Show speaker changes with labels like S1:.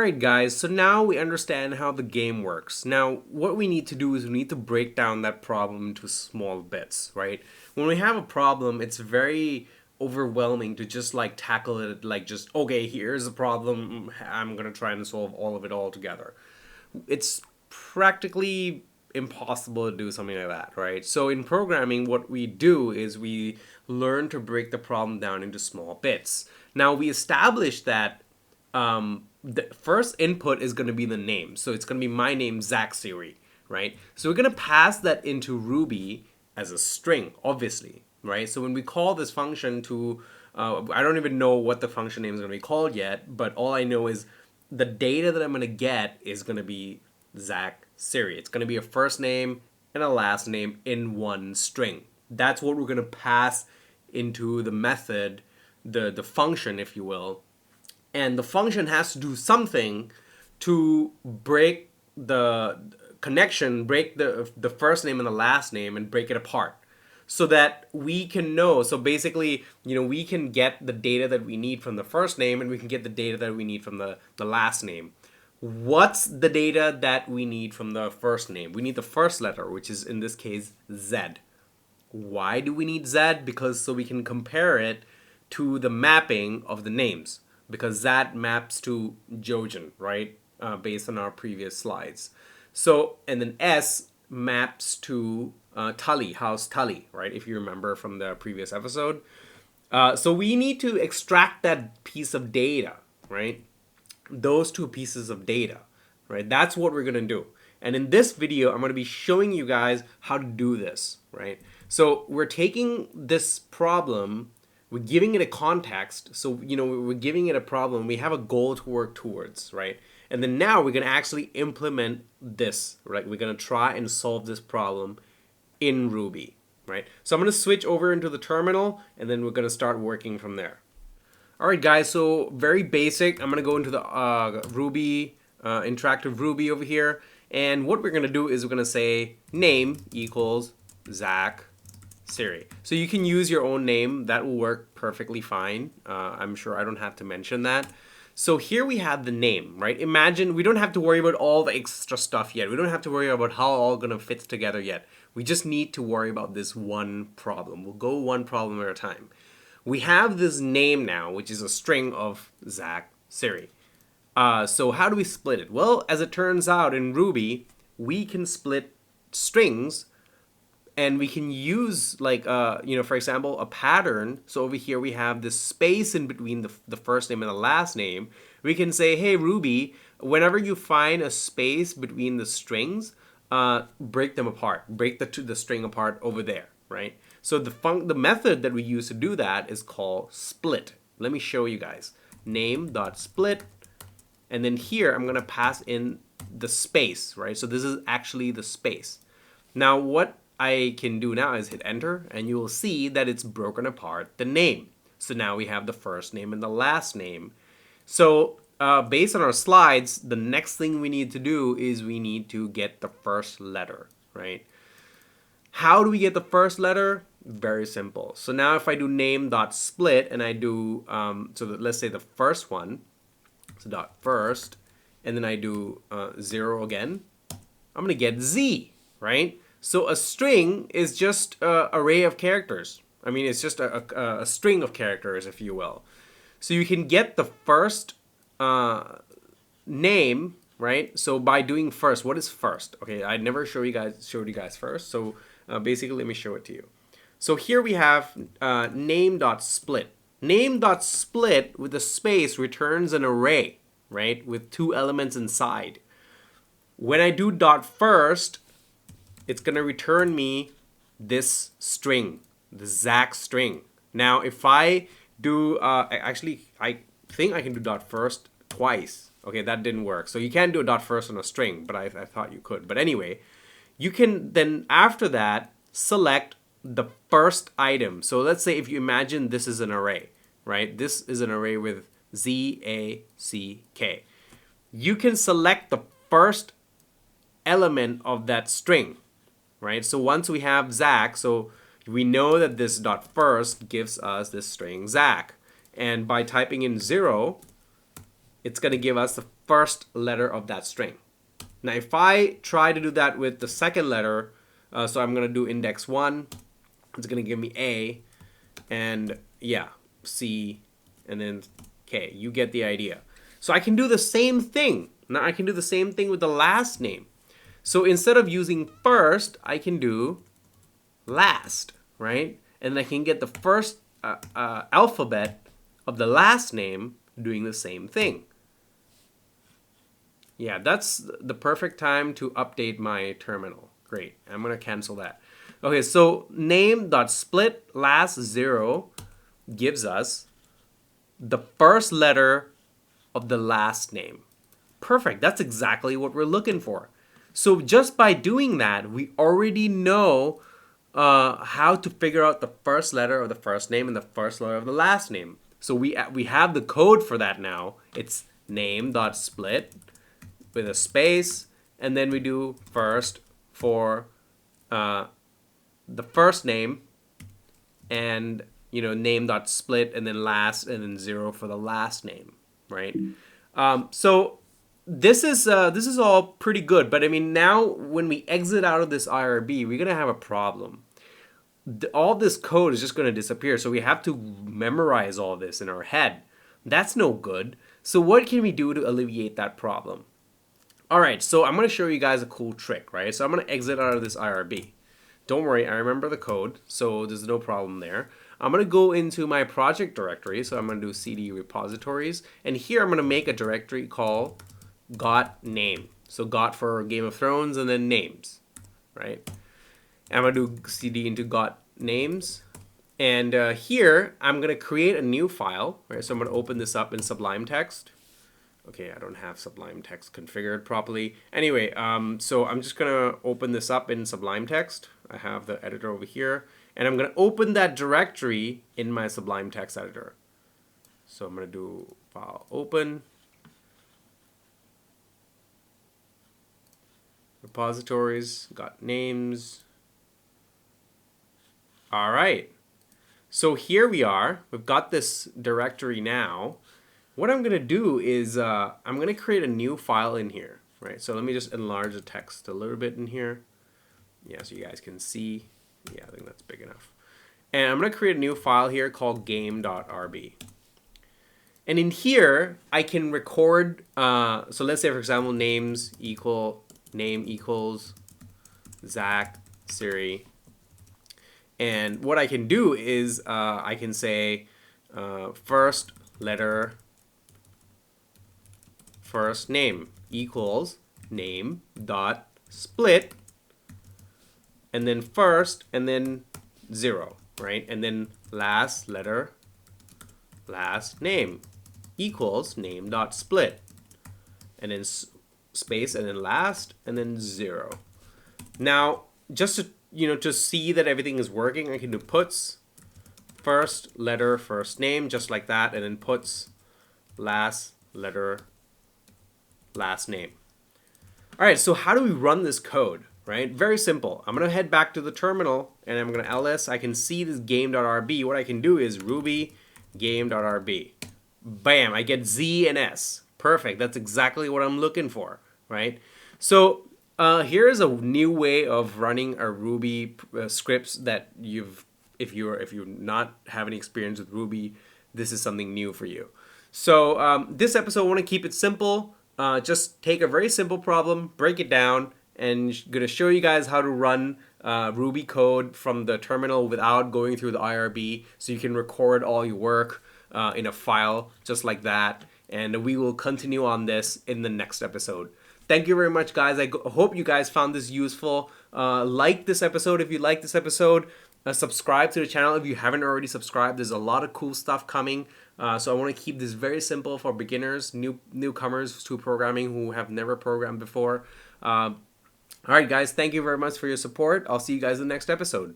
S1: Alright guys, so now we understand how the game works. Now what we need to do is we need to break down that problem into small bits, right? When we have a problem, it's very overwhelming to just like tackle it like just, okay, here's the problem, I'm gonna try and solve all of it all together. It's practically impossible to do something like that, right? So in programming, what we do is we learn to break the problem down into small bits. Now we establish that the first input is going to be the name. So it's going to be my name, Zach Siri, right? So we're going to pass that into Ruby as a string, obviously, right? So when we call this function to, I don't even know what the function name is going to be called yet, but all I know is the data that I'm going to get is going to be Zach Siri. It's going to be a first name and a last name in one string. That's what we're going to pass into the method, the function, if you will. And the function has to do something to break the connection, break the first name and the last name and break it apart so that we can know. So basically, we can get the data that we need from the first name and we can get the data that we need from the last name. What's the data that we need from the first name? We need the first letter, which is in this case Z. Why do we need Z? Because so we can compare it to the mapping of the names. Because that maps to Jojen, right? Based on our previous slides. So, and then S maps to Tully, House Tully, right? If you remember from the previous episode. So we need to extract that piece of data, right? Those two pieces of data, right? That's what we're going to do. And in this video, I'm going to be showing you guys how to do this, right? So we're taking this problem, we're giving it a context. So, we're giving it a problem. We have a goal to work towards, right? And then now we're going to actually implement this, right? We're going to try and solve this problem in Ruby, right? So I'm going to switch over into the terminal and then we're going to start working from there. All right, guys. So very basic. I'm going to go into the Ruby, interactive Ruby over here. And what we're going to do is we're going to say name equals Zach Siri. So you can use your own name. That will work perfectly fine. I'm sure I don't have to mention that. So here we have the name, right? Imagine we don't have to worry about all the extra stuff yet. We don't have to worry about how all gonna fit together yet. We just need to worry about this one problem. We'll go one problem at a time. We have this name now, which is a string of Zach Siri. So how do we split it? Well, as it turns out in Ruby, we can split strings. And we can use like, for example, a pattern. So over here we have this space in between the first name and the last name. We can say, hey, Ruby, whenever you find a space between the strings, break them apart. Break the string apart over there, right? So the method that we use to do that is called split. Let me show you guys. Name.split. And then here I'm going to pass in the space, right? So this is actually the space. Now what I can do now is hit enter and you will see that it's broken apart the name. So now we have the first name and the last name. So based on our slides, the next thing we need to do is we need to get the first letter, right? How do we get the first letter? Very simple. So now if I do name.split and I do, let's say the first one, so dot first, and then I do 0 again, I'm going to get Z, right? So a string is just an array of characters. I mean, it's just a string of characters, if you will. So you can get the first name, right? So by doing first, what is first? Okay, I never showed you guys first. So basically, let me show it to you. So here we have name.split. Name.split with a space returns an array, right? With 2 elements inside. When I do dot first, it's going to return me this string, the Zach string. Now, if I do, actually, I think I can do dot first twice. Okay, that didn't work. So you can't do a dot first on a string, but I thought you could. But anyway, you can then, after that, select the first item. So let's say if you imagine this is an array, right? This is an array with Z, A, C, K. You can select the first element of that string. Right, so once we have Zach, so we know that this dot first gives us this string Zach. And by typing in 0, it's going to give us the first letter of that string. Now, if I try to do that with the second letter, so I'm going to do index 1, it's going to give me A, and yeah, C, and then K. You get the idea. So I can do the same thing. Now I can do the same thing with the last name. So instead of using first, I can do last, right? And I can get the first alphabet of the last name doing the same thing. Yeah, that's the perfect time to update my terminal. Great. I'm going to cancel that. Okay, so name.split last 0 gives us the first letter of the last name. Perfect. That's exactly what we're looking for. So just by doing that, we already know how to figure out the first letter of the first name and the first letter of the last name. So we have the code for that now. It's name.split with a space, and then we do first for the first name, and name.split, and then last, and then 0 for the last name, right? So this is all pretty good, but I mean, now when we exit out of this IRB, we're gonna have a problem. All this code is just gonna disappear, so we have to memorize all this in our head. That's no good. So what can we do to alleviate that problem? All right, so I'm gonna show you guys a cool trick, right? So I'm gonna exit out of this IRB. Don't worry, I remember the code, so there's no problem there. I'm going to go into my project directory, so I'm going to do cd repositories, and here I'm going to make a directory called got name. So got for Game of Thrones, and then names, right? I'm going to do cd into got names, and here I'm going to create a new file, right? So I'm going to open this up in Sublime Text. Okay, I don't have Sublime Text configured properly. Anyway, so I'm just gonna open this up in Sublime Text. I have the editor over here, and I'm gonna open that directory in my Sublime Text editor. So I'm gonna do file open, repositories, got names. All right, so here we are. We've got this directory now. What I'm going to do is I'm going to create a new file in here, right? So let me just enlarge the text a little bit in here. Yeah, so you guys can see. Yeah, I think that's big enough. And I'm going to create a new file here called game.rb. And in here, I can record, so let's say, for example, name equals Zach, Siri. And what I can do is I can say first letter, first name equals name dot split, and then first, and then 0, right? And then last letter, last name equals name dot split, and then space, and then last, and then 0. Now, just to see that everything is working, I can do puts first letter, first name, just like that, and then puts last letter, last name. All right, so how do we run this code, right? Very simple. I'm going to head back to the terminal, and I'm going to ls. I can see this game.rb. What I can do is ruby game.rb. Bam, I get Z and S. Perfect. That's exactly what I'm looking for, right? So here is a new way of running a Ruby scripts that if you're not having experience with Ruby, this is something new for you. So this episode, I want to keep it simple. Just take a very simple problem, break it down, and I'm going to show you guys how to run Ruby code from the terminal without going through the IRB, so you can record all your work in a file just like that. And we will continue on this in the next episode. Thank you very much, guys. I hope you guys found this useful. Like this episode if you like this episode. Subscribe to the channel if you haven't already subscribed. There's a lot of cool stuff coming. So I want to keep this very simple for beginners, newcomers to programming who have never programmed before. All right, guys. Thank you very much for your support. I'll see you guys in the next episode.